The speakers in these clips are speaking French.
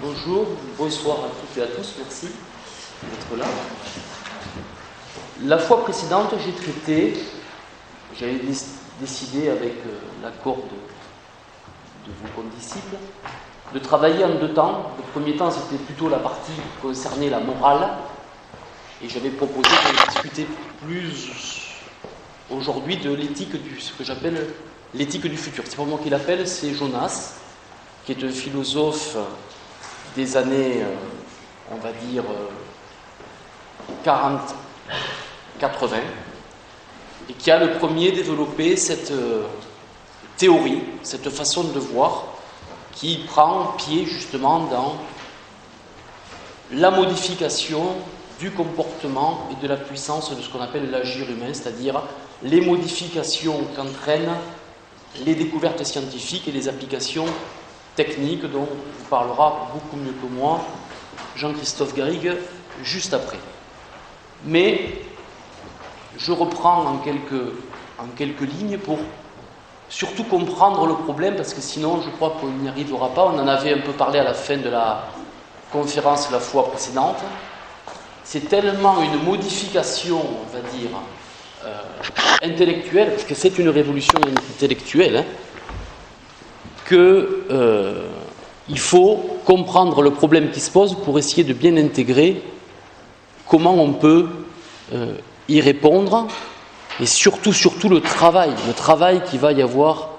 Bonjour, bonsoir à toutes et à tous, merci d'être là. La fois précédente, j'avais décidé avec l'accord de vos condisciples, de travailler en deux temps. Le premier temps, c'était plutôt la partie qui concernait la morale, et j'avais proposé de discuter plus aujourd'hui de l'éthique ce que j'appelle l'éthique du futur. C'est pas moi qui l'appelle, c'est Jonas, qui est un philosophe des années, on va dire, 40-80, et qui a le premier développé cette théorie, cette façon de voir, qui prend pied justement dans la modification du comportement et de la puissance de ce qu'on appelle l'agir humain, c'est-à-dire les modifications qu'entraînent les découvertes scientifiques et les applications techniques dont vous parlera beaucoup mieux que moi Jean-Christophe Garrigue juste après. Mais je reprends en quelques lignes pour surtout comprendre le problème, parce que sinon je crois qu'on n'y arrivera pas. On en avait un peu parlé à la fin de la conférence la fois précédente. C'est tellement une modification, on va dire, intellectuelle, parce que c'est une révolution intellectuelle, qu'il faut comprendre le problème qui se pose pour essayer de bien intégrer comment on peut y répondre, et surtout le travail qu'il va y avoir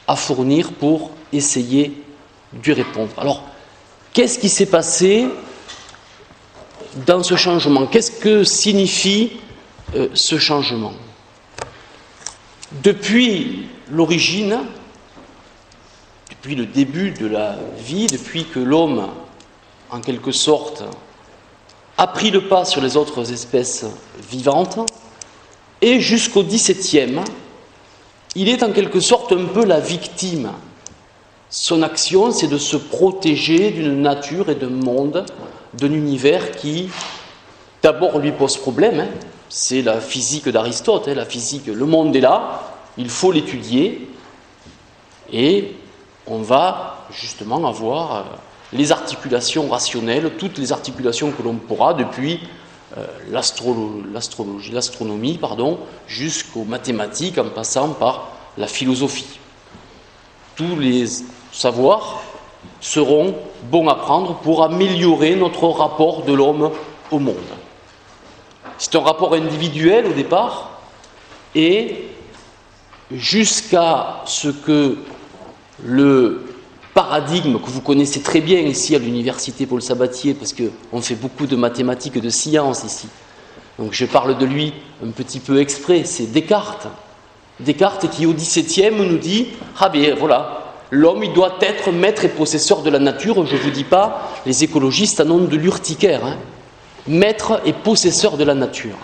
à fournir pour essayer d'y répondre. Alors, qu'est-ce qui s'est passé dans ce changement? Qu'est-ce que signifie ce changement? Depuis l'origine, depuis le début de la vie, depuis que l'homme, en quelque sorte, a pris le pas sur les autres espèces vivantes, et jusqu'au XVIIe, il est en quelque sorte un peu la victime. Son action, c'est de se protéger d'une nature et d'un monde, d'un univers qui, d'abord, lui pose problème. C'est la physique d'Aristote, la physique, le monde est là, il faut l'étudier, et on va justement avoir les articulations rationnelles, toutes les articulations que l'on pourra, depuis l'astronomie, jusqu'aux mathématiques, en passant par la philosophie. Tous les savoirs seront bons à prendre pour améliorer notre rapport de l'homme au monde. C'est un rapport individuel au départ, et jusqu'à ce que le paradigme que vous connaissez très bien ici à l'université Paul Sabatier, parce qu'on fait beaucoup de mathématiques et de sciences ici, donc je parle de lui un petit peu exprès, c'est Descartes. Descartes qui au XVIIe nous dit « Ah bien voilà, l'homme il doit être maître et possesseur de la nature », je ne vous dis pas, les écologistes en ont de l'urticaire, maître et possesseur de la nature.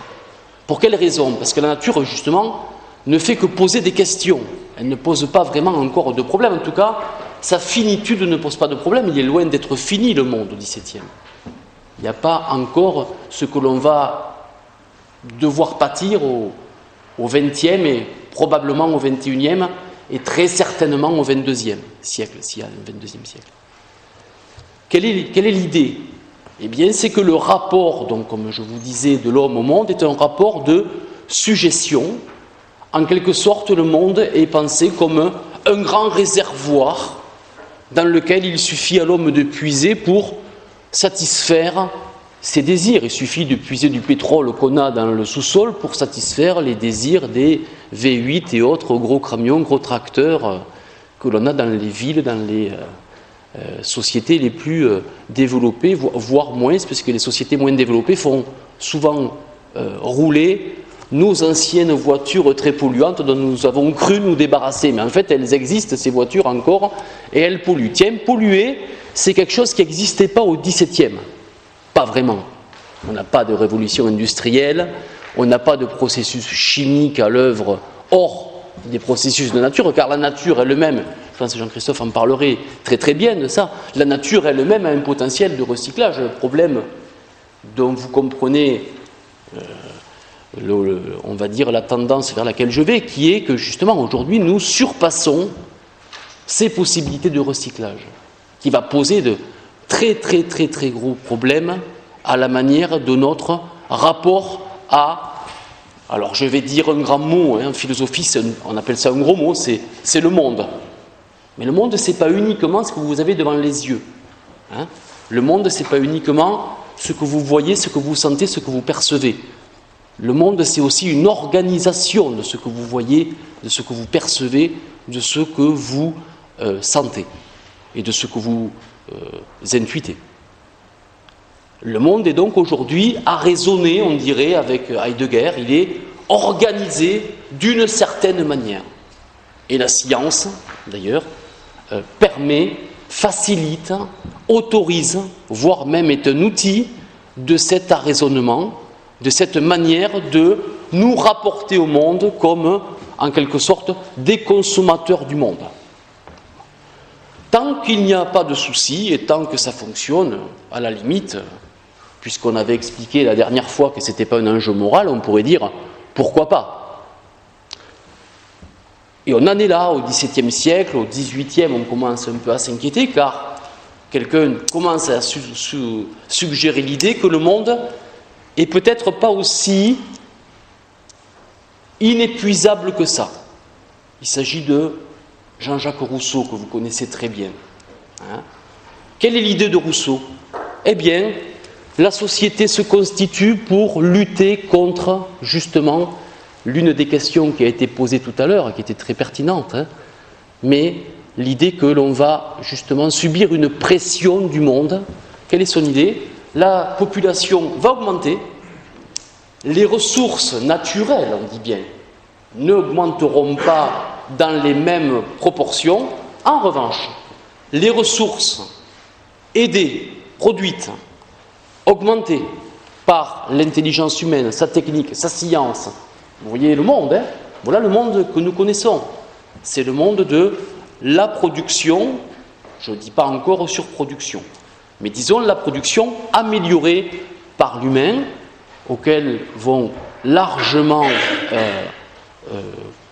Pour quelle raison? Parce que la nature, justement, ne fait que poser des questions. Elle ne pose pas vraiment encore de problème. En tout cas, sa finitude ne pose pas de problème. Il est loin d'être fini, le monde, au XVIIe. Il n'y a pas encore ce que l'on va devoir pâtir au XXe et probablement au XXIe et très certainement au XXIIe siècle, s'il y a un XXIe siècle. Quelle est l'idée? Eh bien, c'est que le rapport, donc, comme je vous disais, de l'homme au monde est un rapport de suggestion. En quelque sorte, le monde est pensé comme un grand réservoir dans lequel il suffit à l'homme de puiser pour satisfaire ses désirs. Il suffit de puiser du pétrole qu'on a dans le sous-sol pour satisfaire les désirs des V8 et autres gros camions, gros tracteurs que l'on a dans les villes, dans les sociétés les plus développées, voire moins, parce que les sociétés moins développées font souvent rouler nos anciennes voitures très polluantes dont nous avons cru nous débarrasser. Mais en fait, elles existent, ces voitures encore, et elles polluent. Tiens, polluer, c'est quelque chose qui n'existait pas au XVIIe. Pas vraiment. On n'a pas de révolution industrielle, on n'a pas de processus chimique à l'œuvre hors des processus de nature, car la nature elle-même, je pense que Jean-Christophe en parlerait très très bien de ça, la nature elle-même a un potentiel de recyclage. Le problème dont vous comprenez on va dire la tendance vers laquelle je vais, qui est que justement aujourd'hui nous surpassons ces possibilités de recyclage, qui va poser de très gros problème à la manière de notre rapport à, alors je vais dire un grand mot, en philosophie on appelle ça un gros mot, c'est le monde. Mais le monde, ce n'est pas uniquement ce que vous avez devant les yeux. Le monde, ce n'est pas uniquement ce que vous voyez, ce que vous sentez, ce que vous percevez. Le monde, c'est aussi une organisation de ce que vous voyez, de ce que vous percevez, de ce que vous sentez et de ce que vous intuitez. Le monde est donc aujourd'hui à raisonner, on dirait, avec Heidegger, il est organisé d'une certaine manière. Et la science, d'ailleurs, permet, facilite, autorise, voire même est un outil de cet arraisonnement, de cette manière de nous rapporter au monde comme, en quelque sorte, des consommateurs du monde. Tant qu'il n'y a pas de souci et tant que ça fonctionne, à la limite, puisqu'on avait expliqué la dernière fois que ce n'était pas un enjeu moral, on pourrait dire pourquoi pas. Et on en est là, au XVIIe siècle, au XVIIIe, on commence un peu à s'inquiéter, car quelqu'un commence à suggérer l'idée que le monde est peut-être pas aussi inépuisable que ça. Il s'agit de Jean-Jacques Rousseau, que vous connaissez très bien. Quelle est l'idée de Rousseau? Eh bien, la société se constitue pour lutter contre, justement, l'une des questions qui a été posée tout à l'heure, qui était très pertinente, mais l'idée que l'on va justement subir une pression du monde. Quelle est son idée? La population va augmenter, les ressources naturelles, on dit bien, n'augmenteront pas dans les mêmes proportions. En revanche, les ressources aidées, produites, augmentées par l'intelligence humaine, sa technique, sa science. Vous voyez le monde, voilà le monde que nous connaissons. C'est le monde de la production, je ne dis pas encore surproduction, mais disons la production améliorée par l'humain, auquel vont largement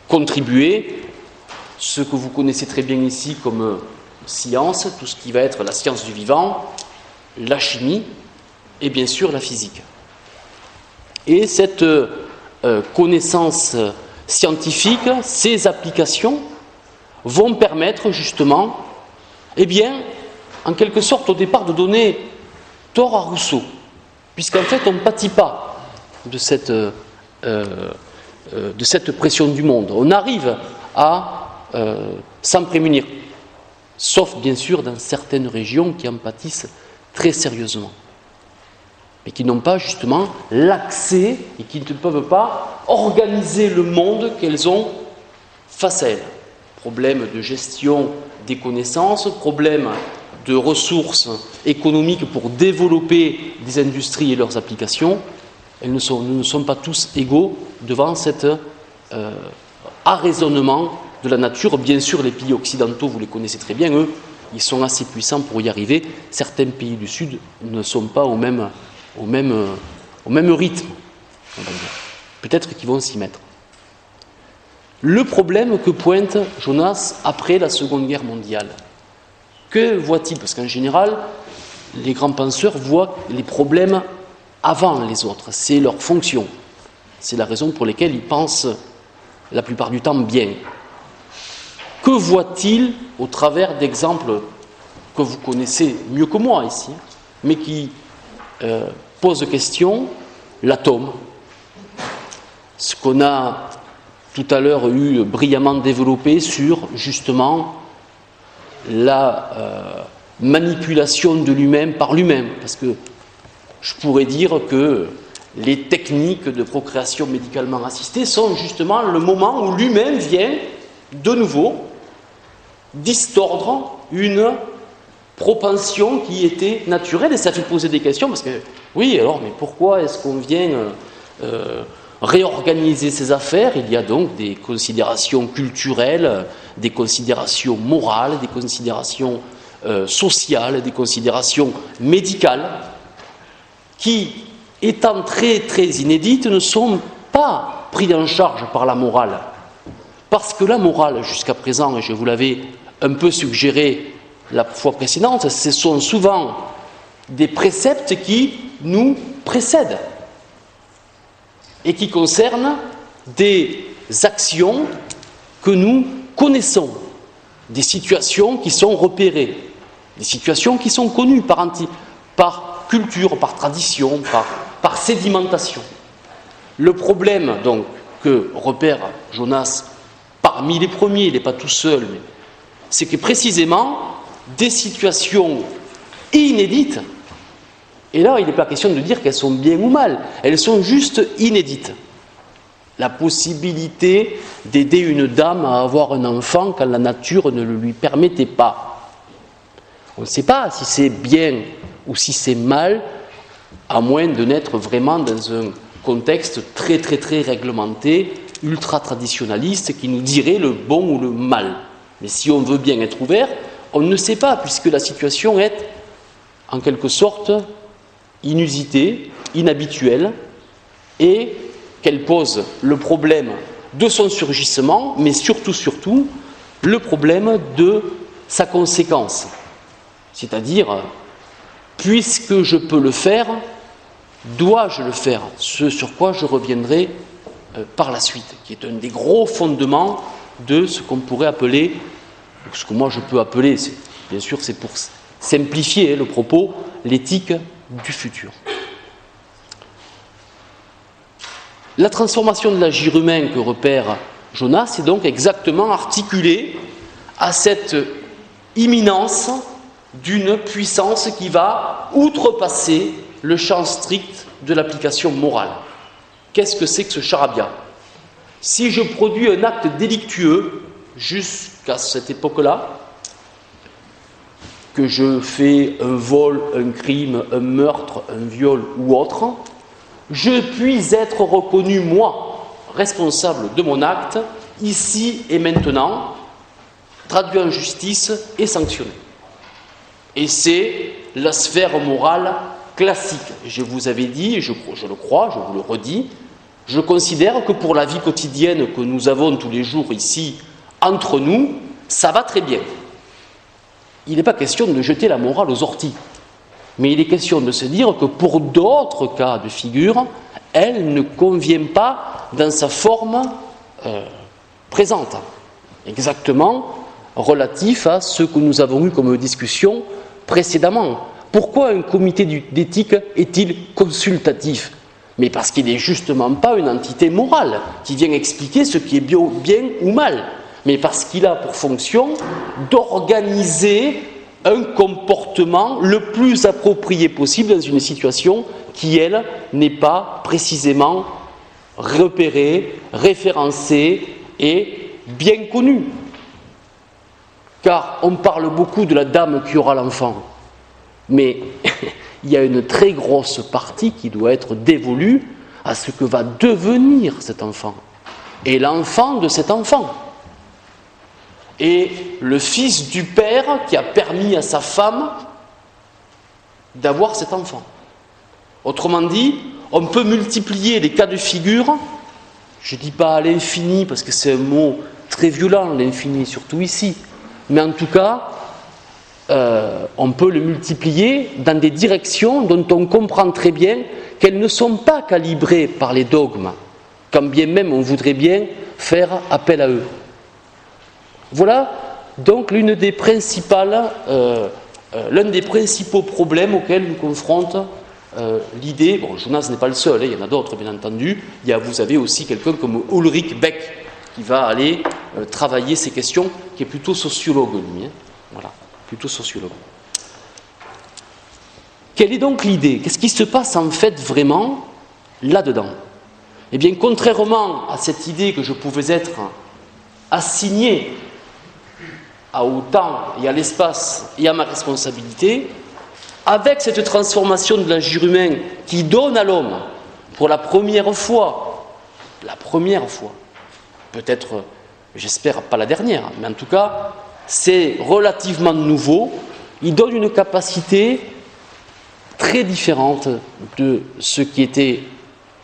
contribuer ce que vous connaissez très bien ici comme science, tout ce qui va être la science du vivant, la chimie et bien sûr la physique. Et cette connaissance scientifique, ces applications vont permettre justement, eh bien, en quelque sorte au départ de donner tort à Rousseau, puisqu'en fait on ne pâtit pas de cette pression du monde. On arrive à s'en prémunir, sauf bien sûr dans certaines régions qui en pâtissent très sérieusement, mais qui n'ont pas justement l'accès et qui ne peuvent pas organiser le monde qu'elles ont face à elles. Problème de gestion des connaissances, problème de ressources économiques pour développer des industries et leurs applications. Nous ne sommes pas tous égaux devant cet arraisonnement de la nature. Bien sûr, les pays occidentaux, vous les connaissez très bien, eux, ils sont assez puissants pour y arriver. Certains pays du Sud ne sont pas au même rythme, on va dire. Peut-être qu'ils vont s'y mettre. Le problème que pointe Jonas après la Seconde Guerre mondiale, que voit-il? Parce qu'en général, les grands penseurs voient les problèmes avant les autres, c'est leur fonction. C'est la raison pour laquelle ils pensent la plupart du temps bien. Que voit-il au travers d'exemples que vous connaissez mieux que moi ici, mais qui posent question? L'atome, ce qu'on a tout à l'heure eu brillamment développé sur justement la manipulation de l'humain par l'humain, parce que je pourrais dire que les techniques de procréation médicalement assistée sont justement le moment où l'humain vient de nouveau distordre une propension qui était naturelle, et ça fait poser des questions, parce que oui, alors mais pourquoi est-ce qu'on vient réorganiser ces affaires? Il y a donc des considérations culturelles, des considérations morales, des considérations sociales, des considérations médicales qui, étant très très inédites, ne sont pas prises en charge par la morale. Parce que la morale, jusqu'à présent, et je vous l'avais un peu suggéré la fois précédente, ce sont souvent des préceptes qui nous précèdent et qui concernent des actions que nous connaissons, des situations qui sont repérées, des situations qui sont connues par culture, par tradition, par sédimentation. Le problème donc que repère Jonas parmi les premiers, il n'est pas tout seul, mais c'est que précisément des situations inédites, et là il n'est pas question de dire qu'elles sont bien ou mal, elles sont juste inédites. La possibilité d'aider une dame à avoir un enfant quand la nature ne le lui permettait pas. On ne sait pas si c'est bien ou si c'est mal, à moins de n'être vraiment dans un contexte très très très réglementé, ultra-traditionnaliste, qui nous dirait le bon ou le mal. Mais si on veut bien être ouvert, on ne sait pas, puisque la situation est en quelque sorte inusitée, inhabituelle, et qu'elle pose le problème de son surgissement, mais surtout, le problème de sa conséquence. C'est-à-dire, puisque je peux le faire, dois-je le faire? Ce sur quoi je reviendrai par la suite, qui est un des gros fondements de ce qu'on pourrait appeler, ce que moi je peux appeler, bien sûr c'est pour simplifier le propos, l'éthique du futur. La transformation de l'agir humain que repère Jonas est donc exactement articulée à cette imminence d'une puissance qui va outrepasser le champ strict de l'application morale. Qu'est-ce que c'est que ce charabia? Si je produis un acte délictueux jusqu'à cette époque-là, que je fais un vol, un crime, un meurtre, un viol ou autre, je puis être reconnu, moi, responsable de mon acte, ici et maintenant, traduit en justice et sanctionné. Et c'est la sphère morale classique. Je vous avais dit, je le crois, je vous le redis, je considère que pour la vie quotidienne que nous avons tous les jours ici, entre nous, ça va très bien. Il n'est pas question de jeter la morale aux orties, mais il est question de se dire que pour d'autres cas de figure, elle ne convient pas dans sa forme présente, exactement relatif à ce que nous avons eu comme discussion précédemment. Pourquoi un comité d'éthique est-il consultatif? Mais parce qu'il n'est justement pas une entité morale qui vient expliquer ce qui est bien ou mal, mais parce qu'il a pour fonction d'organiser un comportement le plus approprié possible dans une situation qui, elle, n'est pas précisément repérée, référencée et bien connue. Car on parle beaucoup de la dame qui aura l'enfant, mais il y a une très grosse partie qui doit être dévolue à ce que va devenir cet enfant, et l'enfant de cet enfant, et le fils du père qui a permis à sa femme d'avoir cet enfant. Autrement dit, on peut multiplier les cas de figure, je ne dis pas à l'infini parce que c'est un mot très violent, l'infini, surtout ici, mais en tout cas, on peut le multiplier dans des directions dont on comprend très bien qu'elles ne sont pas calibrées par les dogmes, quand bien même on voudrait bien faire appel à eux. Voilà donc l'un des principaux problèmes auxquels nous confronte l'idée. Bon, Jonas n'est pas le seul, il y en a d'autres bien entendu. Vous avez aussi quelqu'un comme Ulrich Beck qui va aller travailler ces questions, qui est plutôt sociologue lui. Voilà, plutôt sociologue. Quelle est donc l'idée? Qu'est-ce qui se passe en fait vraiment là-dedans? Eh bien, contrairement à cette idée que je pouvais être assigné au temps et à l'espace et à ma responsabilité, avec cette transformation de l'agir humain qui donne à l'homme, pour la première fois, peut-être, j'espère pas la dernière, mais en tout cas, c'est relativement nouveau, il donne une capacité très différente de ce qui était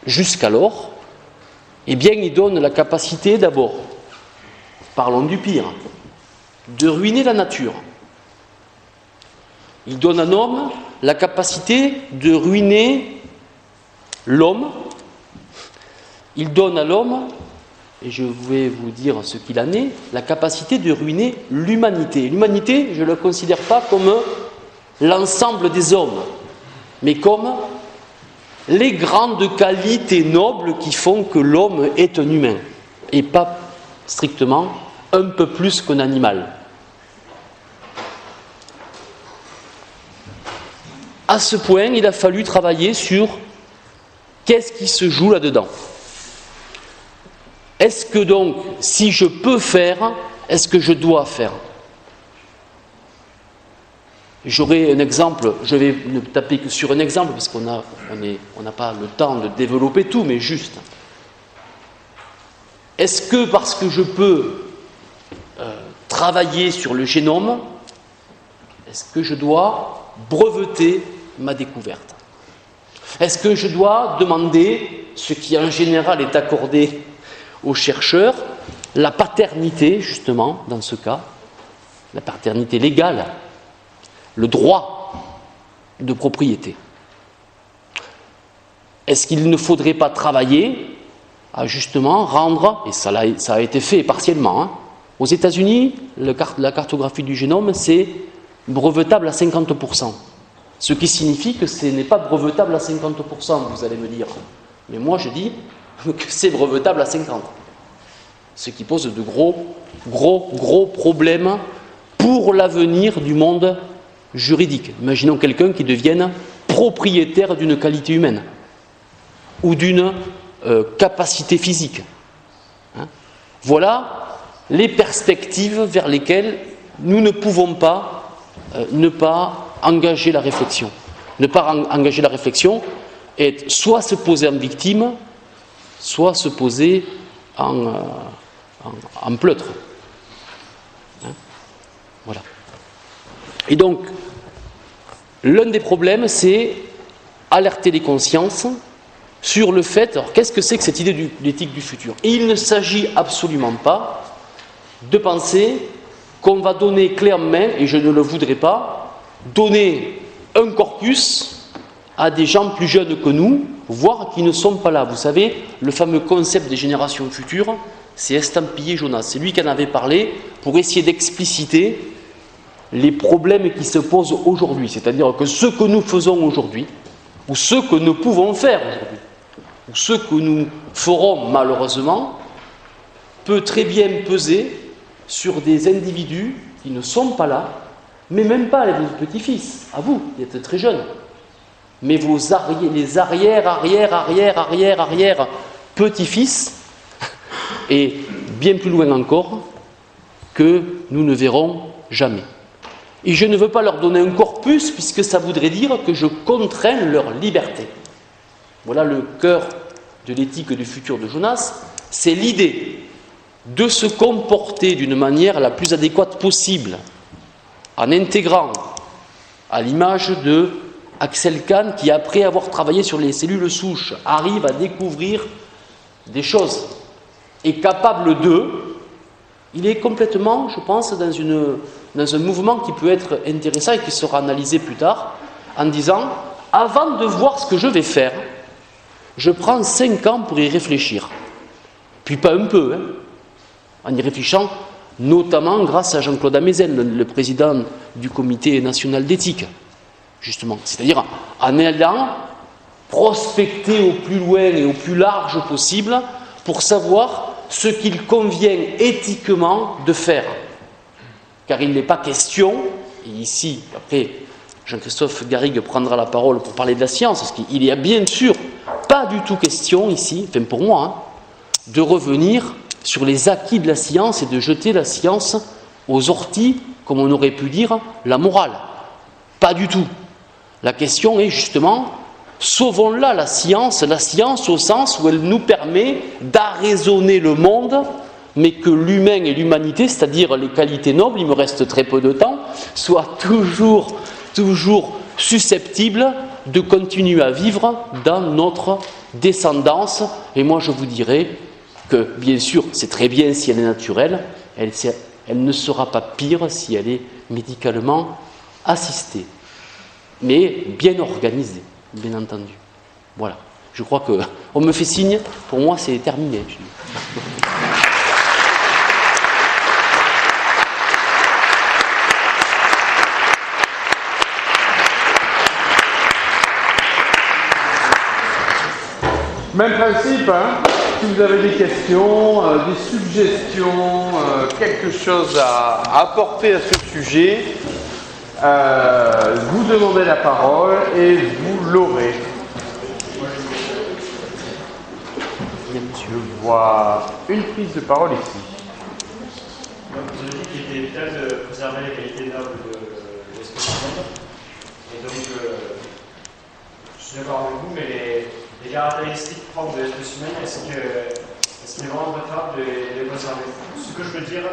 jusqu'alors. Eh bien, il donne la capacité d'abord, parlons du pire, de ruiner la nature. Il donne à l'homme la capacité de ruiner l'homme. Il donne à l'homme, et je vais vous dire ce qu'il en est, la capacité de ruiner l'humanité. L'humanité, je ne la considère pas comme l'ensemble des hommes, mais comme les grandes qualités nobles qui font que l'homme est un humain, et pas strictement un peu plus qu'un animal. À ce point, il a fallu travailler sur qu'est-ce qui se joue là-dedans. Est-ce que donc, si je peux faire, est-ce que je dois faire? J'aurai un exemple, je vais ne taper que sur un exemple, parce qu'on n'a pas le temps de développer tout, mais juste. Est-ce que parce que je peux travailler sur le génome, est-ce que je dois breveter ma découverte? Est-ce que je dois demander, ce qui en général est accordé aux chercheurs, la paternité, justement, dans ce cas, la paternité légale, le droit de propriété? Est-ce qu'il ne faudrait pas travailler à justement rendre, et ça a été fait partiellement, hein, aux États-Unis, la cartographie du génome, c'est brevetable à 50%. Ce qui signifie que ce n'est pas brevetable à 50%, vous allez me dire. Mais moi, je dis que c'est brevetable à 50%. Ce qui pose de gros problèmes pour l'avenir du monde juridique. Imaginons quelqu'un qui devienne propriétaire d'une qualité humaine ou d'une capacité physique. Hein? Voilà les perspectives vers lesquelles nous ne pouvons pas ne pas engager la réflexion. Ne pas engager la réflexion est soit se poser en victime, soit se poser en pleutre. Hein? Voilà. Et donc, l'un des problèmes, c'est alerter les consciences sur le fait, alors qu'est-ce que c'est que cette idée de l'éthique du futur? Et il ne s'agit absolument pas de penser qu'on va donner clé en main, et je ne le voudrais pas, donner un corpus à des gens plus jeunes que nous, voire qui ne sont pas là. Vous savez, le fameux concept des générations futures, c'est estampillé Jonas. C'est lui qui en avait parlé pour essayer d'expliciter les problèmes qui se posent aujourd'hui. C'est-à-dire que ce que nous faisons aujourd'hui, ou ce que nous pouvons faire aujourd'hui, ou ce que nous ferons malheureusement, peut très bien peser sur des individus qui ne sont pas là, mais même pas vos petits-fils, à vous, qui êtes très jeunes, mais les arrière petits-fils, et bien plus loin encore, que nous ne verrons jamais. Et je ne veux pas leur donner un corpus, puisque ça voudrait dire que je contrains leur liberté. Voilà le cœur de l'éthique du futur de Jonas, c'est l'idée de se comporter d'une manière la plus adéquate possible, en intégrant, à l'image de Axel Kahn, qui après avoir travaillé sur les cellules souches, arrive à découvrir des choses, est capable de, il est complètement, je pense, dans un mouvement qui peut être intéressant et qui sera analysé plus tard, en disant, avant de voir ce que je vais faire, je prends 5 ans pour y réfléchir. Puis pas un peu, hein, en y réfléchissant, notamment grâce à Jean-Claude Amezen, le président du Comité national d'éthique, justement. C'est-à-dire en allant prospecter au plus loin et au plus large possible pour savoir ce qu'il convient éthiquement de faire. Car il n'est pas question, et ici, après, Jean-Christophe Garrigue prendra la parole pour parler de la science, parce qu'il y a bien sûr pas du tout question ici, enfin pour moi, hein, de revenir sur les acquis de la science et de jeter la science aux orties, comme on aurait pu dire, la morale. Pas du tout. La question est justement, sauvons-la, la science au sens où elle nous permet d'arraisonner le monde, mais que l'humain et l'humanité, c'est-à-dire les qualités nobles, il me reste très peu de temps, soient toujours susceptibles de continuer à vivre dans notre descendance. Et moi je vous dirais que, bien sûr, c'est très bien si elle est naturelle, elle ne sera pas pire si elle est médicalement assistée. mais bien organisé, bien entendu. Voilà. Je crois qu'on me fait signe, pour moi c'est terminé. Même principe, hein. Si vous avez des questions, des suggestions, quelque chose à apporter à ce sujet, vous demandez la parole et vous l'aurez. Je vois une prise de parole ici. Donc, vous avez dit qu'il était vital de préserver les qualités nobles de l'espèce humaine. Et donc, je suis d'accord avec vous, mais les caractéristiques propres de l'espèce humaine, est-ce qu'il est vraiment préférable de les conserver? Ce que je veux dire,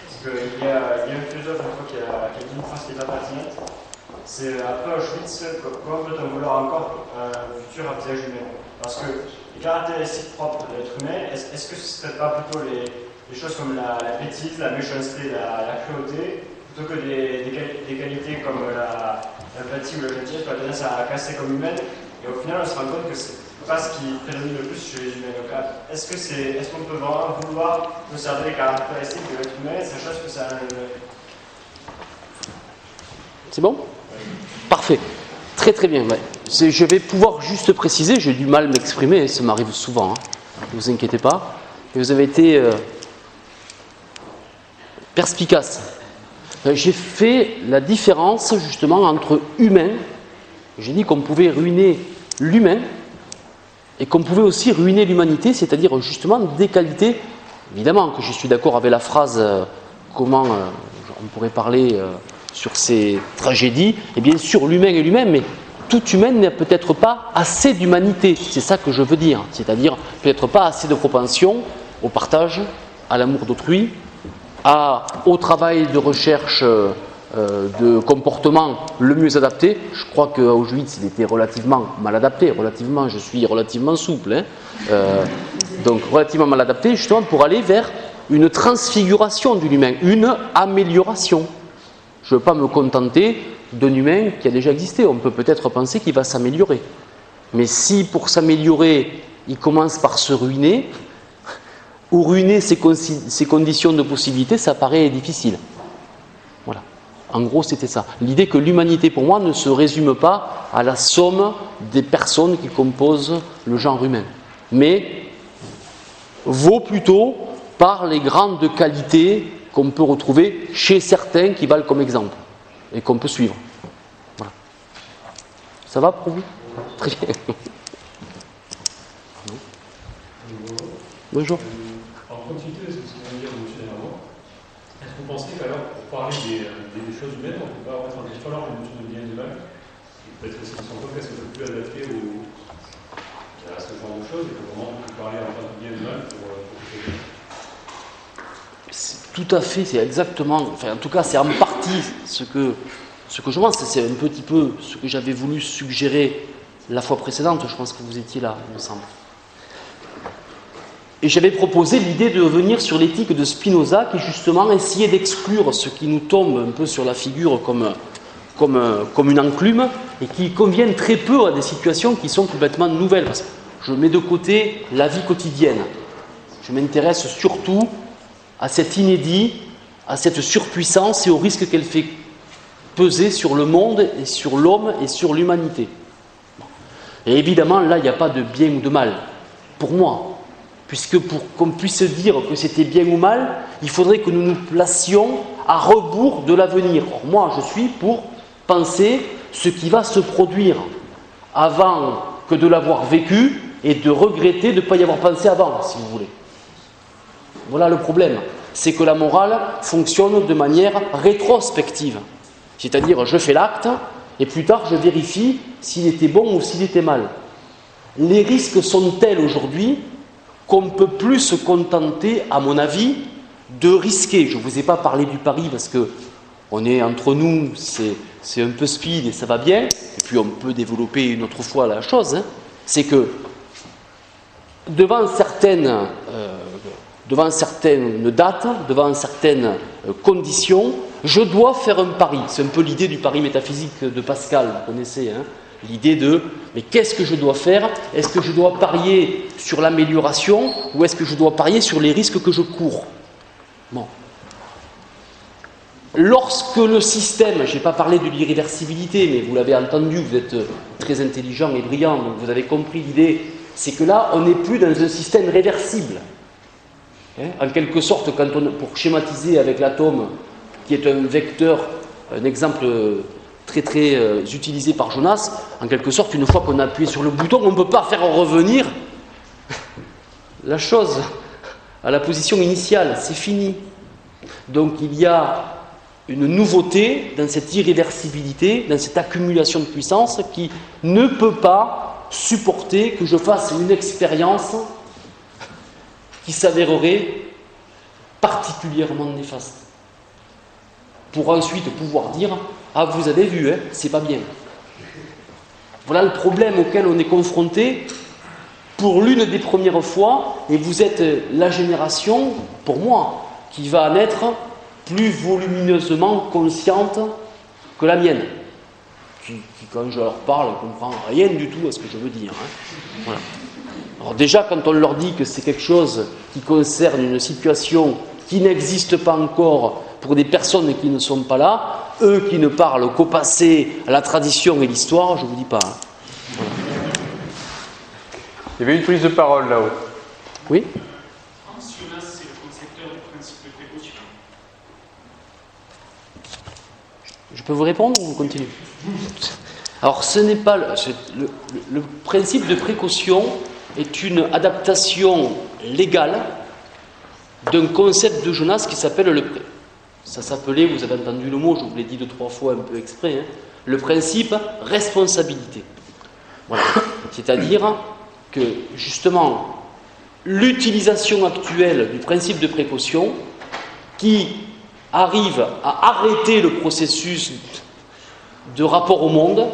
c'est qu'il y a un philosophe une fois qui a dit une phrase qui est pas pertinente. C'est après Auschwitz, comment peut-on vouloir encore un futur à visage humain? Parce que les caractéristiques propres de l'être humain, est-ce que ce ne serait pas plutôt les choses comme la bêtise, la méchanceté, la cruauté, plutôt que des qualités comme l'empathie ou la gentillesse, la tendance à casser comme humaine? Et au final, on se rend compte que c'est pas ce qui prédomine le plus chez les humains. Donc, est-ce qu'on peut vraiment vouloir conserver les caractéristiques de l'être humain, sachant que ça a C'est bon? Parfait. Très très bien. Ouais. Je vais pouvoir juste préciser, j'ai du mal à m'exprimer, ça m'arrive souvent, hein. Ne vous inquiétez pas. Et vous avez été perspicace. J'ai fait la différence justement entre humain. J'ai dit qu'on pouvait ruiner l'humain et qu'on pouvait aussi ruiner l'humanité, c'est-à-dire justement des qualités. Évidemment que je suis d'accord avec la phrase comment on pourrait parler sur ces tragédies, et bien sûr l'humain est l'humain, mais tout humain n'a peut-être pas assez d'humanité, c'est ça que je veux dire, c'est-à-dire peut-être pas assez de propension au partage, à l'amour d'autrui, au travail de recherche de comportement le mieux adapté. Je crois qu'à Auschwitz, il était relativement mal adapté, je suis relativement souple, hein. Donc relativement mal adapté, justement pour aller vers une transfiguration de l'humain, une amélioration. Je ne veux pas me contenter d'un humain qui a déjà existé. On peut peut-être penser qu'il va s'améliorer. Mais si pour s'améliorer, il commence par se ruiner, ou ruiner ses conditions de possibilité, ça paraît difficile. Voilà. En gros, c'était ça. L'idée que l'humanité, pour moi, ne se résume pas à la somme des personnes qui composent le genre humain, mais vaut plutôt par les grandes qualités qu'on peut retrouver chez certains qui valent comme exemple et qu'on peut suivre. Voilà. Ça va pour vous? Très bien. Bonjour. En continuité de ce que vous venez de dire de M. Néerland, est-ce que vous pensez qu'alors, pour parler des choses humaines, on ne peut pas remettre en question alors les notions de bien et de mal? Peut-être que ce sont presque un peu plus adaptés à ce genre de choses, et que vraiment on peut parler en termes de bien et de mal pour Tout à fait, c'est exactement, enfin en tout cas c'est en partie ce que je pense, c'est un petit peu ce que j'avais voulu suggérer la fois précédente, je pense que vous étiez là, il me semble. Et j'avais proposé l'idée de revenir sur l'éthique de Spinoza qui justement essayait d'exclure ce qui nous tombe un peu sur la figure comme une enclume et qui conviennent très peu à des situations qui sont complètement nouvelles. Parce que je mets de côté la vie quotidienne, je m'intéresse surtout à cet inédit, à cette surpuissance et au risque qu'elle fait peser sur le monde et sur l'homme et sur l'humanité. Et évidemment, là, il n'y a pas de bien ou de mal, pour moi, puisque pour qu'on puisse dire que c'était bien ou mal, il faudrait que nous nous placions à rebours de l'avenir. Or, moi, je suis pour penser ce qui va se produire avant que de l'avoir vécu et de regretter de ne pas y avoir pensé avant, si vous voulez. Voilà le problème, c'est que la morale fonctionne de manière rétrospective. C'est-à-dire, je fais l'acte et plus tard, je vérifie s'il était bon ou s'il était mal. Les risques sont tels aujourd'hui qu'on ne peut plus se contenter, à mon avis, de risquer. Je ne vous ai pas parlé du pari parce qu'on est entre nous, c'est un peu speed et ça va bien. Et puis on peut développer une autre fois la chose. Hein. C'est que devant certaines dates, devant certaines conditions, je dois faire un pari. C'est un peu l'idée du pari métaphysique de Pascal, vous connaissez, hein, l'idée de, mais qu'est-ce que je dois faire? Est-ce que je dois parier sur l'amélioration ou est-ce que je dois parier sur les risques que je cours? Bon. Lorsque le système, je n'ai pas parlé de l'irréversibilité, mais vous l'avez entendu, vous êtes très intelligent et brillant, donc vous avez compris l'idée, c'est que là, on n'est plus dans un système réversible. Hein, en quelque sorte, pour schématiser avec l'atome, qui est un vecteur, un exemple très très utilisé par Jonas, en quelque sorte, une fois qu'on a appuyé sur le bouton, on ne peut pas faire revenir la chose à la position initiale, c'est fini. Donc il y a une nouveauté dans cette irréversibilité, dans cette accumulation de puissance qui ne peut pas supporter que je fasse une expérience qui s'avérerait particulièrement néfaste. Pour ensuite pouvoir dire « Ah, vous avez vu, hein, c'est pas bien ». Voilà le problème auquel on est confronté pour l'une des premières fois, et vous êtes la génération, pour moi, qui va en être plus volumineusement consciente que la mienne, qui quand je leur parle, ne comprend rien du tout à ce que je veux dire. Hein. Voilà. Alors déjà, quand on leur dit que c'est quelque chose qui concerne une situation qui n'existe pas encore pour des personnes qui ne sont pas là, eux qui ne parlent qu'au passé, à la tradition et l'histoire, je ne vous dis pas. Hein. Voilà. Il y avait une prise de parole là-haut. Oui ? Jonas, c'est le concepteur du principe de précaution. Je peux vous répondre ou vous continuez? Alors, ce n'est pas le principe de précaution est une adaptation légale d'un concept de Jonas qui s'appelle ça s'appelait, vous avez entendu le mot, je vous l'ai dit 2-3 fois un peu exprès, hein, le principe responsabilité. Voilà. C'est-à-dire que justement l'utilisation actuelle du principe de précaution qui arrive à arrêter le processus de rapport au monde,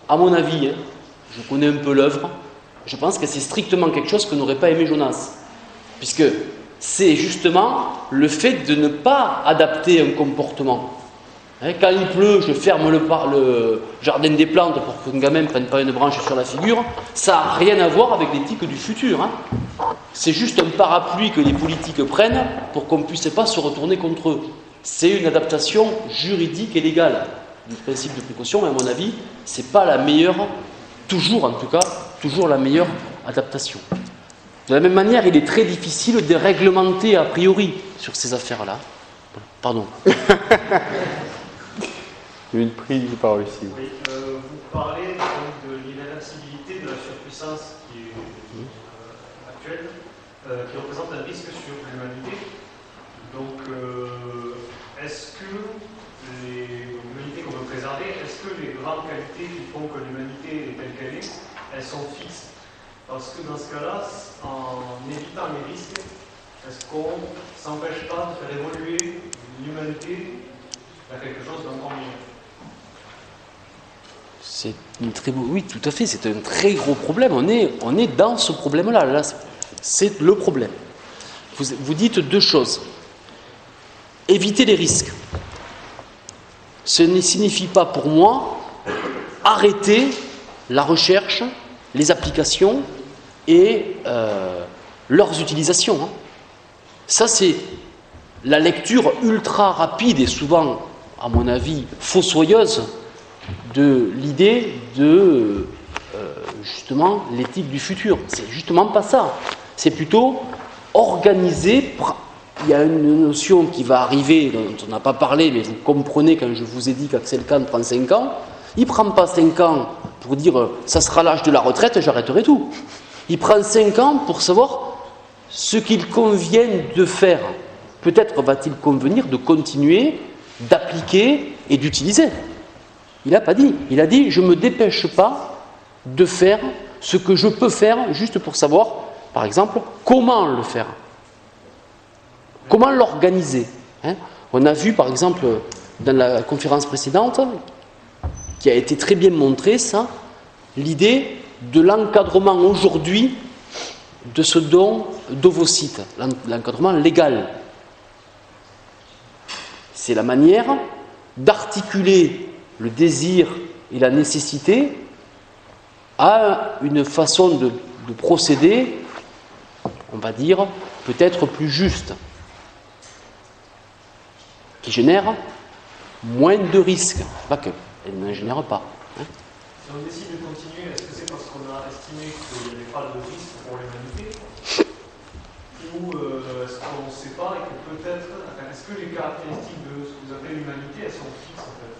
à mon avis, hein, je connais un peu l'œuvre, je pense que c'est strictement quelque chose que n'aurait pas aimé Jonas, puisque c'est justement le fait de ne pas adapter un comportement. Hein, quand il pleut, je ferme le jardin des plantes pour qu'un gamin ne prenne pas une branche sur la figure, ça n'a rien à voir avec l'éthique du futur. Hein. C'est juste un parapluie que les politiques prennent pour qu'on ne puisse pas se retourner contre eux. C'est une adaptation juridique et légale du principe de précaution, mais à mon avis, ce n'est pas la meilleure, toujours en tout cas, toujours la meilleure adaptation. De la même manière, il est très difficile de réglementer a priori sur ces affaires-là. Pardon. Il y a une prise de parole ici. Oui, vous parlez donc de l'irréversibilité de la surpuissance qui est actuelle, qui représente un risque sur l'humanité. Donc, est-ce que l'humanité qu'on veut préserver, est-ce que les grandes qualités qui font que l'humanité est telle qu'elle est, elles sont fixes? Parce que dans ce cas-là, en évitant les risques, est-ce qu'on ne s'empêche pas de faire évoluer l'humanité vers quelque chose d'encore mieux? C'est une très beau... Oui, tout à fait, c'est un très gros problème. On est dans ce problème-là. Là, c'est le problème. Vous dites deux choses. Éviter les risques. Ce ne signifie pas pour moi arrêter la recherche, les applications et leurs utilisations. Hein. Ça, c'est la lecture ultra rapide et souvent, à mon avis, fossoyeuse de l'idée de justement l'éthique du futur. C'est justement pas ça. C'est plutôt organiser. Il y a une notion qui va arriver, dont on n'a pas parlé, mais vous comprenez quand je vous ai dit qu'Axel Kahn prend 5 ans. Il ne prend pas 5 ans pour dire ça sera l'âge de la retraite, j'arrêterai tout. Il prend 5 ans pour savoir ce qu'il convient de faire. Peut-être va-t-il convenir de continuer, d'appliquer et d'utiliser. Il n'a pas dit. Il a dit je ne me dépêche pas de faire ce que je peux faire juste pour savoir, par exemple, comment le faire. Comment l'organiser, hein? On a vu, par exemple, dans la conférence précédente, qui a été très bien montré, ça, l'idée de l'encadrement aujourd'hui de ce don d'ovocytes, l'encadrement légal. C'est la manière d'articuler le désir et la nécessité à une façon de procéder, on va dire, peut-être plus juste, qui génère moins de risques. Pas que, elle ne génère pas. Hein. Si on décide de continuer, est-ce que c'est parce qu'on a estimé qu'il n'y avait pas de risque pour l'humanité? Ou est-ce qu'on ne sait pas et que peut-être, est-ce que les caractéristiques de ce que vous appelez l'humanité, elles sont fixes en fait?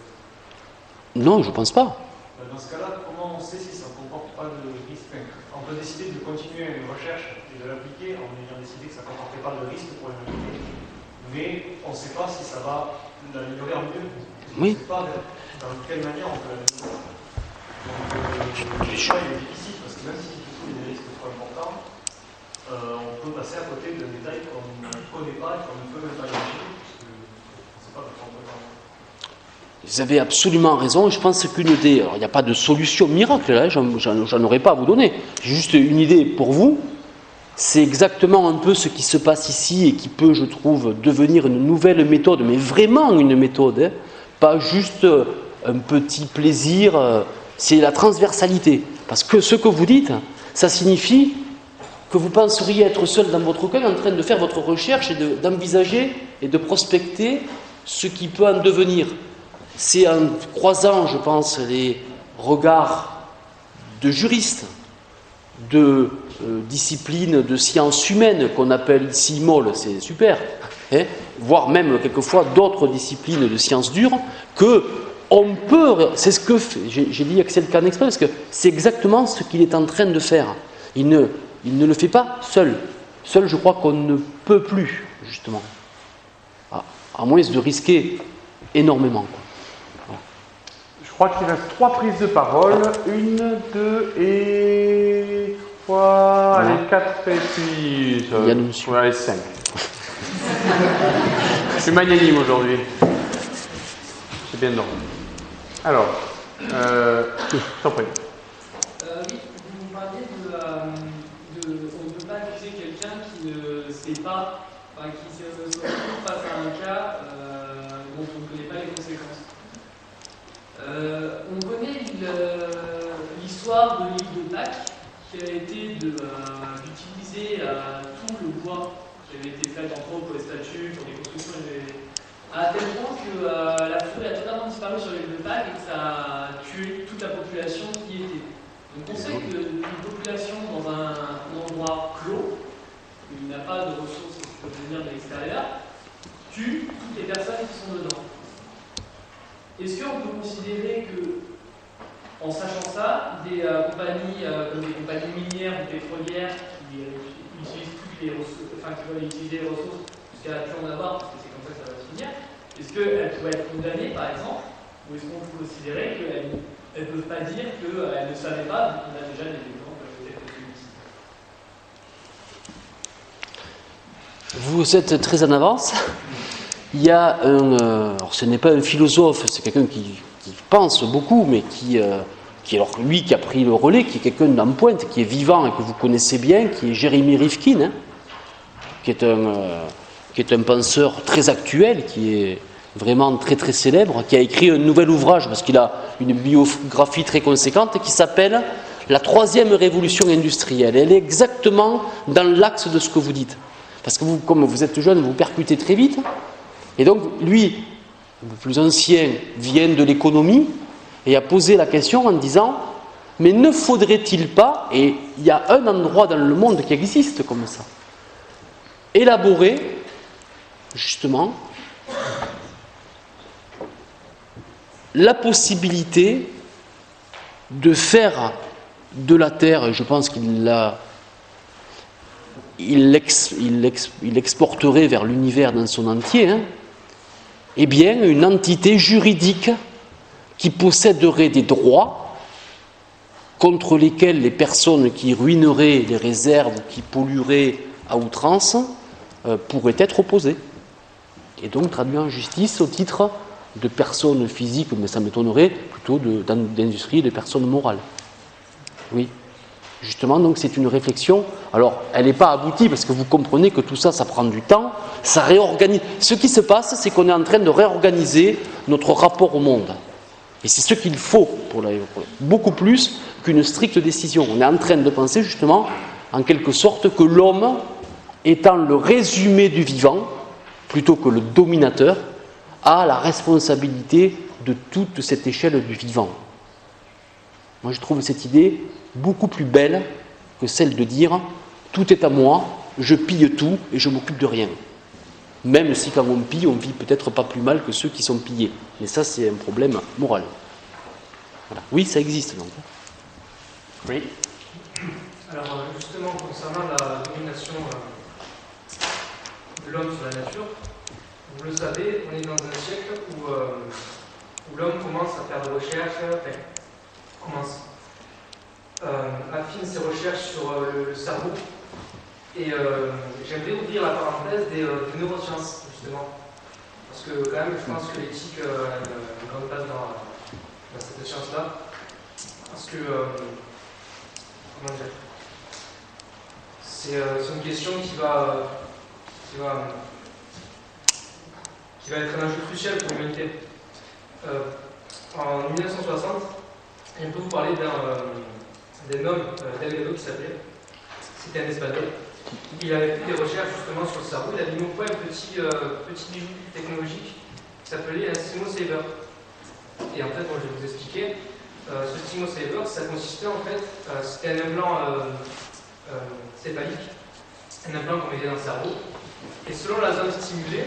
Non, je ne pense pas. Dans ce cas-là, comment on sait si ça ne comporte pas de risque? On peut décider de continuer une recherche et de l'appliquer en ayant décidé que ça ne comportait pas de risque pour l'humanité, mais on ne sait pas si ça va l'améliorer en mieux. Oui. On ne sait pas dans quelle manière on peut l'améliorer. Donc, le choix est difficile parce que même si du coup il y a des risques trop importants, on peut passer à côté de détails qu'on ne connaît pas et qu'on ne peut même pas imaginer, parce qu'on ne sait pas de quoi on peut parler. Vous avez absolument raison, et je pense qu'une idée, alors il n'y a pas de solution miracle là, j'en aurais pas à vous donner, j'ai juste une idée pour vous, c'est exactement un peu ce qui se passe ici et qui peut, je trouve, devenir une nouvelle méthode, mais vraiment une méthode, hein, pas juste un petit plaisir, c'est la transversalité, parce que ce que vous dites, ça signifie que vous penseriez être seul dans votre coin en train de faire votre recherche et d'envisager et de prospecter ce qui peut en devenir. C'est en croisant, je pense, les regards de juristes, de disciplines de sciences humaines qu'on appelle ici molles, c'est super, hein, voire même quelquefois d'autres disciplines de sciences dures, que on peut, c'est ce que j'ai dit Axel Kahn exprès, parce que c'est exactement ce qu'il est en train de faire. Il ne le fait pas seul. Seul, je crois qu'on ne peut plus, justement. À moins de risquer énormément. Je crois qu'il reste 3 prises de parole. 1, 2 et 3, allez, 4 et puis... allez, 5. Je suis magnanime aujourd'hui. C'est bien dormi. Alors, je t'en prie. Oui, vous parliez on ne peut pas accuser quelqu'un qui ne sait pas, qui se retrouve face à un cas dont on ne connaît pas les conséquences. On connaît l'histoire de l'île de Pâques qui a été d'utiliser tout le bois qui avait été fait entre autres pour les statues, pour les constructions, à tel point que la forêt a totalement disparu sur l'île de Pâques et que ça a tué toute la population qui y était. Donc on sait qu'une population dans un endroit clos, où il n'y a pas de ressources qui peuvent venir de l'extérieur, tue toutes les personnes qui sont dedans. Est-ce qu'on peut considérer que, en sachant ça, des compagnies comme des compagnies minières ou pétrolières qui utilisent toutes les ressources, qui veulent utiliser les ressources jusqu'à plus en avoir, parce que c'est comme ça que ça va se finir, est-ce qu'elles pourraient être condamnées par exemple, ou est-ce qu'on peut considérer qu'elles ne peuvent pas dire qu'elles ne savaient pas, vu qu'on a déjà des exemples peut-être celui-ci. Vous êtes très en avance. Il y a alors ce n'est pas un philosophe, c'est quelqu'un qui pense beaucoup, mais qui alors lui qui a pris le relais, qui est quelqu'un d'en pointe, qui est vivant et que vous connaissez bien, qui est Jérémy Rifkin, hein, qui est un penseur très actuel, qui est vraiment très très célèbre, qui a écrit un nouvel ouvrage parce qu'il a une biographie très conséquente qui s'appelle La troisième révolution industrielle. Elle est exactement dans l'axe de ce que vous dites. Parce que vous, comme vous êtes jeune, vous percutez très vite. Et donc, lui, le plus ancien, vient de l'économie et a posé la question en disant « Mais ne faudrait-il pas, et il y a un endroit dans le monde qui existe comme ça, élaborer, justement, la possibilité de faire de la Terre, et je pense il exporterait vers l'univers dans son entier, hein, eh bien, une entité juridique qui posséderait des droits contre lesquels les personnes qui ruineraient les réserves ou qui pollueraient à outrance pourraient être opposées. Et donc traduit en justice au titre de personnes physiques, mais ça m'étonnerait, plutôt d'industrie et de personnes morales. Oui. Justement, donc c'est une réflexion. Alors, elle n'est pas aboutie parce que vous comprenez que tout ça, ça prend du temps. Ça réorganise. Ce qui se passe, c'est qu'on est en train de réorganiser notre rapport au monde. Et c'est ce qu'il faut pour beaucoup plus qu'une stricte décision. On est en train de penser justement, en quelque sorte, que l'homme, étant le résumé du vivant, plutôt que le dominateur, a la responsabilité de toute cette échelle du vivant. Moi, je trouve cette idée beaucoup plus belle que celle de dire « tout est à moi, je pille tout et je m'occupe de rien ». Même si quand on pille, on vit peut-être pas plus mal que ceux qui sont pillés. Mais ça, c'est un problème moral. Voilà. Oui, ça existe donc. Oui. Alors justement, concernant la domination de l'homme sur la nature, vous le savez, on est dans un siècle où l'homme commence à faire des recherches, affine ses recherches sur le cerveau. Et j'aimerais ouvrir la parenthèse des neurosciences, justement. Parce que quand même, je pense que l'éthique a une grande place dans cette science-là. Parce que, comment dire, c'est une question qui va être un enjeu crucial pour l'humanité. En 1960, on peut vous parler d'un homme, Delgado, qui s'appelait, c'était un espagnol. Il avait fait des recherches justement sur le cerveau. Il avait mis au point un petit bijou technologique qui s'appelait un Simo Saver. Et en fait, je vais vous expliquer. Ce Simo Saver, ça consistait en fait, c'était un implant céphalique, un implant qu'on mettait dans le cerveau. Et selon la zone stimulée,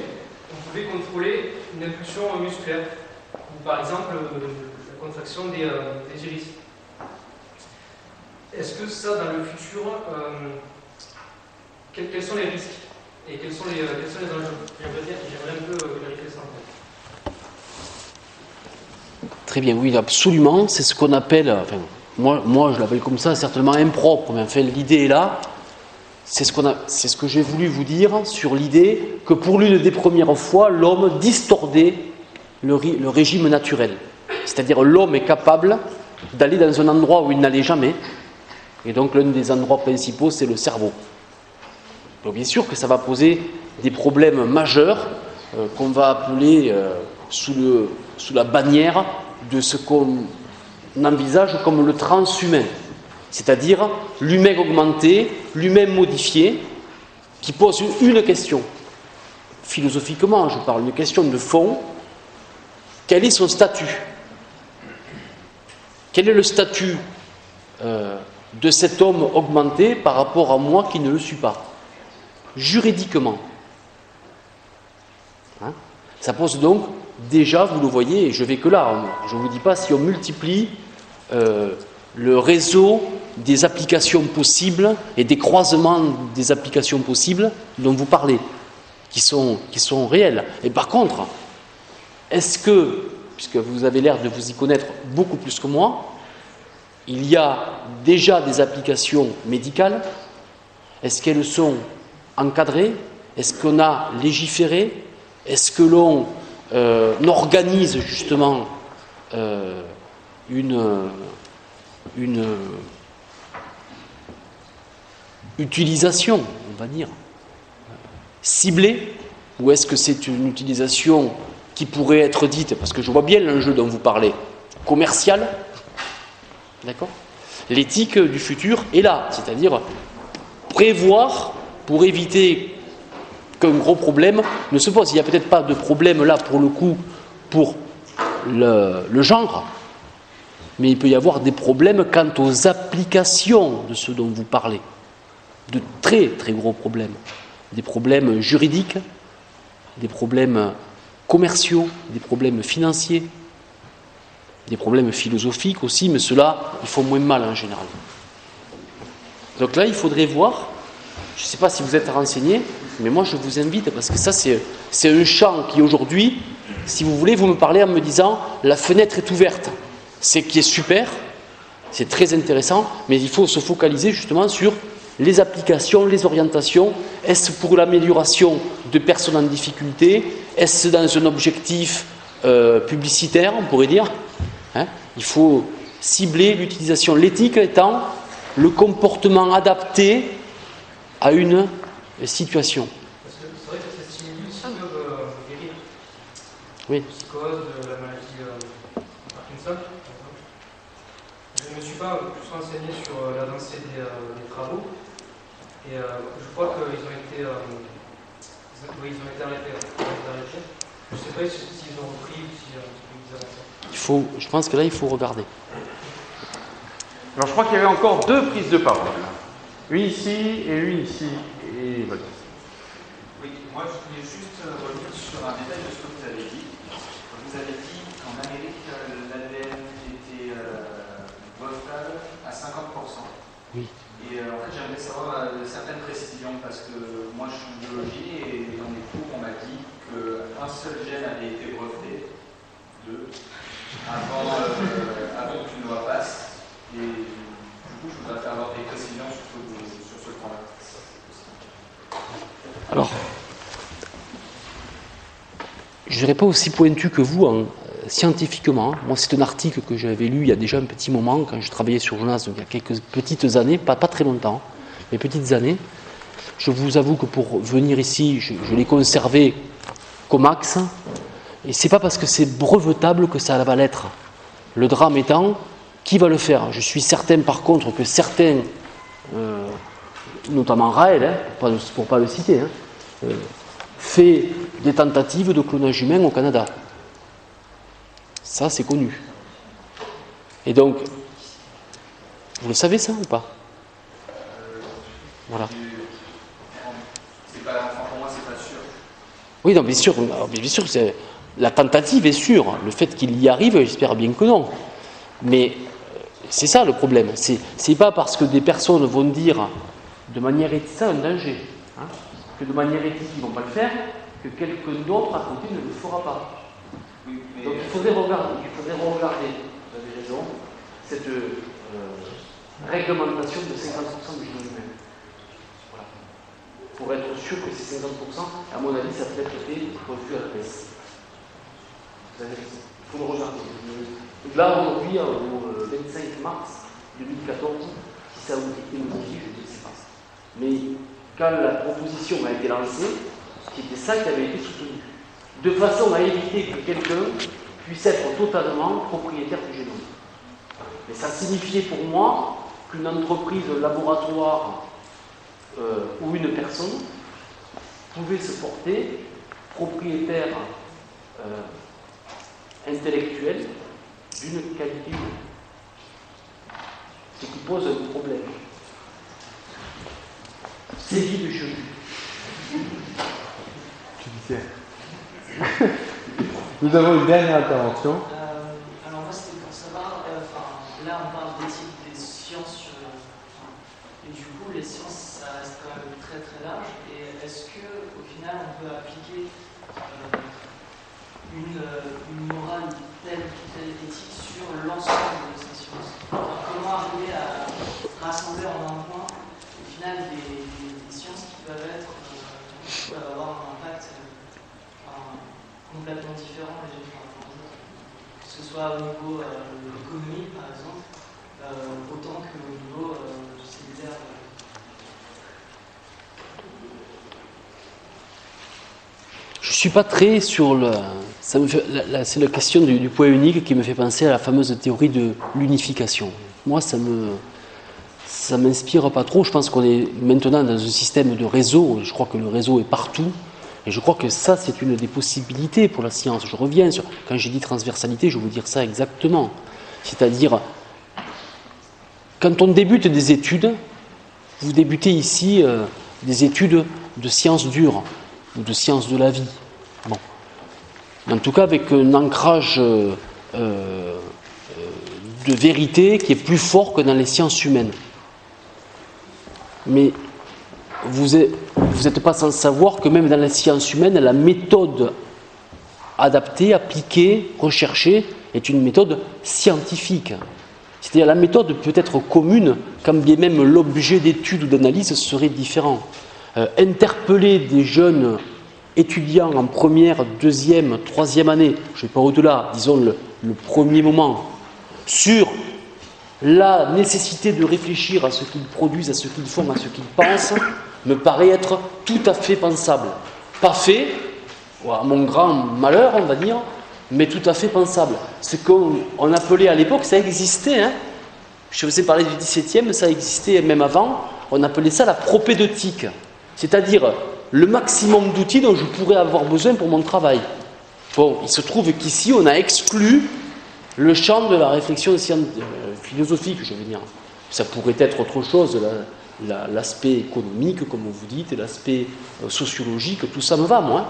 on pouvait contrôler une impulsion musculaire, ou par exemple la contraction des iris. Est-ce que ça, dans le futur, quels sont les risques et quels sont les enjeux? J'aimerais un peu clarifier ça. Très bien, oui, absolument. C'est ce qu'on appelle, enfin, moi je l'appelle comme ça, certainement impropre, mais enfin l'idée est là. C'est ce que j'ai voulu vous dire sur l'idée que pour l'une des premières fois, l'homme distordait le régime naturel. C'est-à-dire l'homme est capable d'aller dans un endroit où il n'allait jamais. Et donc l'un des endroits principaux, c'est le cerveau. Donc bien sûr que ça va poser des problèmes majeurs qu'on va appeler sous la bannière de ce qu'on envisage comme le transhumain. C'est-à-dire l'humain augmenté, l'humain modifié, qui pose une question. Philosophiquement, je parle d'une question de fond. Quel est son statut? Quel est le statut de cet homme augmenté par rapport à moi qui ne le suis pas? Juridiquement. Hein? Ça pose donc, déjà, vous le voyez, et je vais que là, je ne vous dis pas si on multiplie le réseau des applications possibles et des croisements des applications possibles dont vous parlez, qui sont réels. Et par contre, est-ce que, puisque vous avez l'air de vous y connaître beaucoup plus que moi, il y a déjà des applications médicales? Est-ce qu'elles sont encadrées? Est-ce qu'on a légiféré? Est-ce que l'on organise justement une utilisation, on va dire, ciblée? Ou est-ce que c'est une utilisation qui pourrait être dite, parce que je vois bien l'enjeu dont vous parlez, commercial? D'accord? L'éthique du futur est là, c'est-à-dire prévoir pour éviter qu'un gros problème ne se pose. Il n'y a peut-être pas de problème là pour le coup pour le genre, mais il peut y avoir des problèmes quant aux applications de ce dont vous parlez. De très très gros problèmes. Des problèmes juridiques, des problèmes commerciaux, des problèmes financiers, des problèmes philosophiques aussi, mais ceux-là, ils font moins mal en général. Donc là, il faudrait voir, je ne sais pas si vous êtes renseigné, mais moi je vous invite, parce que ça c'est un champ qui aujourd'hui, si vous voulez, vous me parlez en me disant la fenêtre est ouverte. C'est qui est super, c'est très intéressant, mais il faut se focaliser justement sur les applications, les orientations. Est-ce pour l'amélioration de personnes en difficulté? Est-ce dans un objectif publicitaire, on pourrait dire? Il faut cibler l'utilisation. L'éthique étant le comportement adapté à une situation. Parce que c'est vrai que ces stimuli aussi peuvent guérir. Oui. La psychose, la maladie Parkinson, par exemple. Je ne me suis pas plus renseigné sur l'avancée des travaux. Et je crois qu'ils ont été arrêtés. Je ne sais pas s'ils ont repris ou si ils avancent. Je pense que là, il faut regarder. Alors, je crois qu'il y avait encore 2 prises de parole. Une ici et une ici. Et voilà. Oui, moi je voulais juste revenir sur un détail de ce que vous avez dit. Vous avez dit qu'en Amérique, l'ADN était brevetable à 50%. Oui. Et en fait, j'aimerais savoir certaines précisions parce que moi je suis en biologie et dans mes cours, on m'a dit qu'un seul gène avait été breveté, 2, avant qu'une loi passe. Et du coup, je voudrais avoir des précisions sur ce point-là. Alors, je ne serai pas aussi pointu que vous scientifiquement. Moi, c'est un article que j'avais lu il y a déjà un petit moment, quand je travaillais sur Jonas, donc il y a quelques petites années, pas très longtemps, mais petites années. Je vous avoue que pour venir ici, je l'ai conservé comme axe, et c'est pas parce que c'est brevetable que ça va l'être. Le drame étant, qui va le faire? Je suis certain par contre que certains, notamment Raël, pour pas le citer, fait des tentatives de clonage humain au Canada. Ça, c'est connu. Et donc, vous le savez ça ou pas? Voilà. Pour moi, c'est pas sûr. Oui, non, bien sûr, la tentative est sûre. Le fait qu'il y arrive, j'espère bien que non. Mais c'est ça le problème. C'est pas parce que des personnes vont dire de manière éthique, ça un danger, que de manière éthique ils ne vont pas le faire, que quelqu'un d'autre à côté ne le fera pas. Oui, mais donc il faudrait regarder, vous avez raison, cette réglementation de 50% du génome humain. Voilà. Pour être sûr que ces 50%, à mon avis, ça peut être fait revu à la baisse. Vous avez raison. Il faut le regarder. Donc là, aujourd'hui, au 25 mars 2014, si ça a été modifié, je ne sais pas. Mais quand la proposition a été lancée, c'était ça qui avait été soutenu. De façon à éviter que quelqu'un puisse être totalement propriétaire du génome. Mais ça signifiait pour moi qu'une entreprise, un laboratoire ou une personne pouvait se porter propriétaire intellectuel d'une qualité humaine. Ce qui pose un problème. C'est dit de cheveux. Tu disais. Nous avons une dernière intervention. Alors moi c'était pour savoir, là on parle d'éthique des sciences, et du coup les sciences ça reste quand même très très large, et est-ce qu'au final on peut appliquer une morale telle éthique sur l'ensemble de ces sciences? Comment arriver à rassembler en un point au final des sciences qui peuvent avoir un impact complètement différent les unes par rapport aux autres, que ce soit au niveau économique par exemple, autant qu'au niveau cellulaire. Je ne suis pas très sur le... c'est la question du point unique qui me fait penser à la fameuse théorie de l'unification. Moi, ça m'inspire pas trop. Je pense qu'on est maintenant dans un système de réseau. Je crois que le réseau est partout. Et je crois que ça, c'est une des possibilités pour la science. Je reviens sur... Quand j'ai dit transversalité, je veux dire ça exactement. C'est-à-dire, quand on débute des études, vous débutez ici des études de sciences dures ou de sciences de la vie. Bon. En tout cas, avec un ancrage de vérité qui est plus fort que dans les sciences humaines. Mais vous n'êtes pas sans savoir que même dans les sciences humaines, la méthode adaptée, appliquée, recherchée, est une méthode scientifique. C'est-à-dire la méthode peut être commune, quand bien même l'objet d'étude ou d'analyse serait différent. Interpeller des jeunes étudiants en première, deuxième, troisième année, je ne vais pas au-delà, disons le premier moment, sur la nécessité de réfléchir à ce qu'ils produisent, à ce qu'ils font, à ce qu'ils pensent, me paraît être tout à fait pensable. Pas fait, à mon grand malheur, on va dire, mais tout à fait pensable. Ce qu'on appelait à l'époque, ça existait, hein. Je vous ai parlé du XVIIe, ça existait même avant, on appelait ça la propédeutique, c'est-à-dire le maximum d'outils dont je pourrais avoir besoin pour mon travail. Bon, il se trouve qu'ici, on a exclu le champ de la réflexion philosophique, je veux dire. Ça pourrait être autre chose, l'aspect économique, comme vous dites, et l'aspect sociologique, tout ça me va, moi.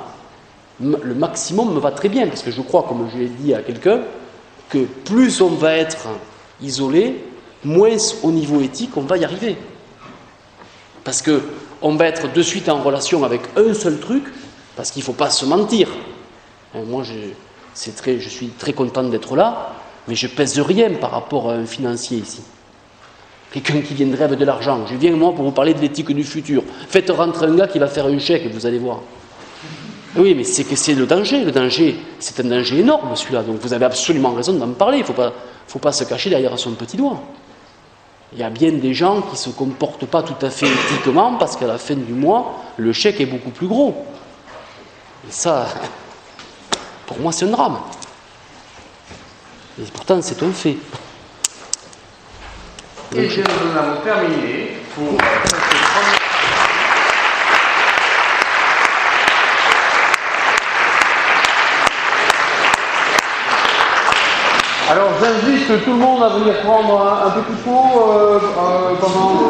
Le maximum me va très bien, parce que je crois, comme je l'ai dit à quelqu'un, que plus on va être isolé, moins au niveau éthique on va y arriver. Parce qu'on va être de suite en relation avec un seul truc, parce qu'il ne faut pas se mentir. Moi, je suis très content d'être là, mais je pèse rien par rapport à un financier ici. Quelqu'un qui viendrait avec de l'argent. Je viens, moi, pour vous parler de l'éthique du futur. Faites rentrer un gars qui va faire un chèque, vous allez voir. Oui, mais c'est que c'est le danger. Le danger, c'est un danger énorme, celui-là. Donc vous avez absolument raison d'en parler. Il ne faut pas se cacher derrière son petit doigt. Il y a bien des gens qui ne se comportent pas tout à fait éthiquement parce qu'à la fin du mois, le chèque est beaucoup plus gros. Et ça, pour moi, c'est un drame. Et pourtant, c'est un fait. Et nous en avons terminé pour cette première... Alors j'invite tout le monde à venir prendre un petit pot pendant...